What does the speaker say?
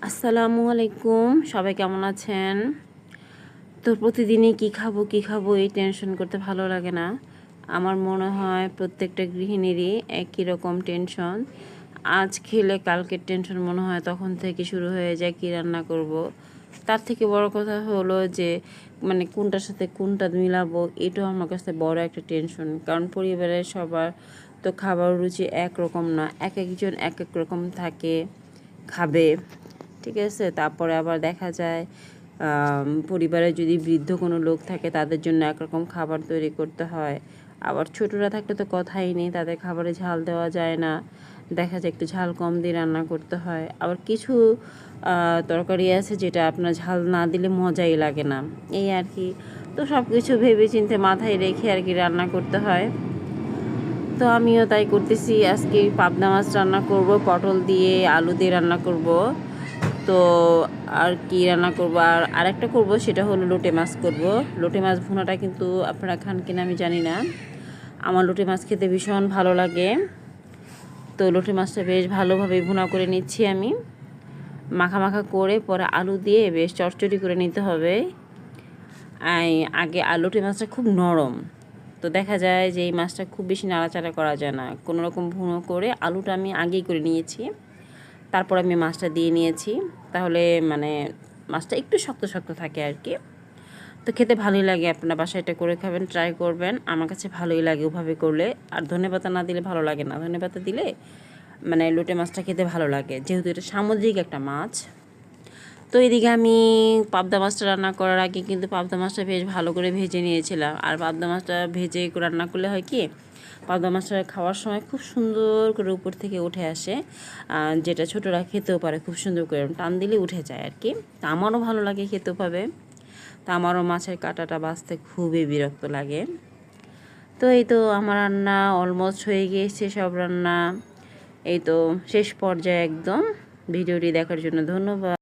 আসসালামু আলাইকুম, সবাই কেমন আছেন? তো প্রতিদিনই কী খাবো এই টেনশন করতে ভালো লাগে না। আমার মনে হয় প্রত্যেকটা গৃহিণীরই একই রকম টেনশন। আজ খেলে কালকের টেনশন মনে হয় তখন থেকে শুরু হয়ে যায় কী রান্না করব। তার থেকে বড় কথা হলো যে মানে কোনটার সাথে কোনটা মিলাবো, এটাও আমার কাছে বড় একটা টেনশন। কারণ পরিবারের সবার তো খাবার রুচি একরকম না, এক একজন এক এক রকম থাকে খাবে, ঠিক আছে। তারপরে আবার দেখা যায় পরিবারে যদি বৃদ্ধ কোনো লোক থাকে তাদের জন্য একরকম খাবার তৈরি করতে হয়। আবার ছোটরা থাকলে তো কথাই নেই, তাদের খাবারে ঝাল দেওয়া যায় না, দেখা যায় একটু ঝাল কম দিয়ে রান্না করতে হয়। আবার কিছু তরকারি আছে যেটা আপনার ঝাল না দিলে মজাই লাগে না, এই আর কি। তো সব কিছু ভেবে চিন্তে মাথায় রেখে আর কি রান্না করতে হয়। তো আমিও তাই করতেছি। আজকে পাবদা মাছ রান্না করব, পটল দিয়ে আলু দিয়ে রান্না করব। তো আর কি রান্না করব, আর আরেকটা করব, সেটা হলো লোটে মাছ করব। লোটে মাছ ভুনাটা কিন্তু আপনারা খান কিনা আমি জানি না, আমার লোটে মাছ খেতে ভীষণ ভালো লাগে। তো লোটে মাছটা বেশ ভালোভাবে ভুনা করে নিচ্ছি আমি, মাখা মাখা করে পরে আলু দিয়ে বেশ চটচটি করে নিতে হবে। আগে লোটে মাছটা খুব নরম, তো দেখা যায় যে এই মাছটা খুব বেশি নাড়াচাড়া করা যায় না। কোনো রকম ভুনো করে আলুটা আমি আগেই করে নিয়েছি, তারপর আমি মাছটা দিয়ে নিয়েছি। তাহলে মানে মাছটা একটু শক্ত শক্ত থাকে আর কি। তো খেতে ভালোই লাগে, আপনারা বাসায় এটা করে খাবেন, ট্রাই করবেন। আমার কাছে ভালোই লাগে ওভাবে করলে। আর ধনেপাতা না দিলে ভালো লাগে না, ধনেপাতা দিলে মানে লোটে মাছটা খেতে ভালো লাগে, যেহেতু এটা সামুদ্রিক একটা মাছ। তো এদিকে আমি পাবদা মাছটা রান্না করার আগে কিন্তু পাবদা মাছটা বেশ ভালো করে ভেজে নিয়েছিলাম। আর পাবদা মাছটা ভেজে রান্না করলে হয় কি, পাবদা মাছটা খাওয়ার সময় খুব সুন্দর করে উপর থেকে উঠে আসে, যেটা ছোটরা খেতেও পারে খুব সুন্দর করে, টান দিলে উঠে যায় আর কি। তা আমারও ভালো লাগে খেতে পাবে। তা আমারও মাছের কাঁটাটা বাছতে খুবই বিরক্ত লাগে। তো এই তো আমার রান্না অলমোস্ট হয়ে গিয়েছে, সব রান্না এই তো শেষ পর্যায়ে একদম। ভিডিওটি দেখার জন্য ধন্যবাদ।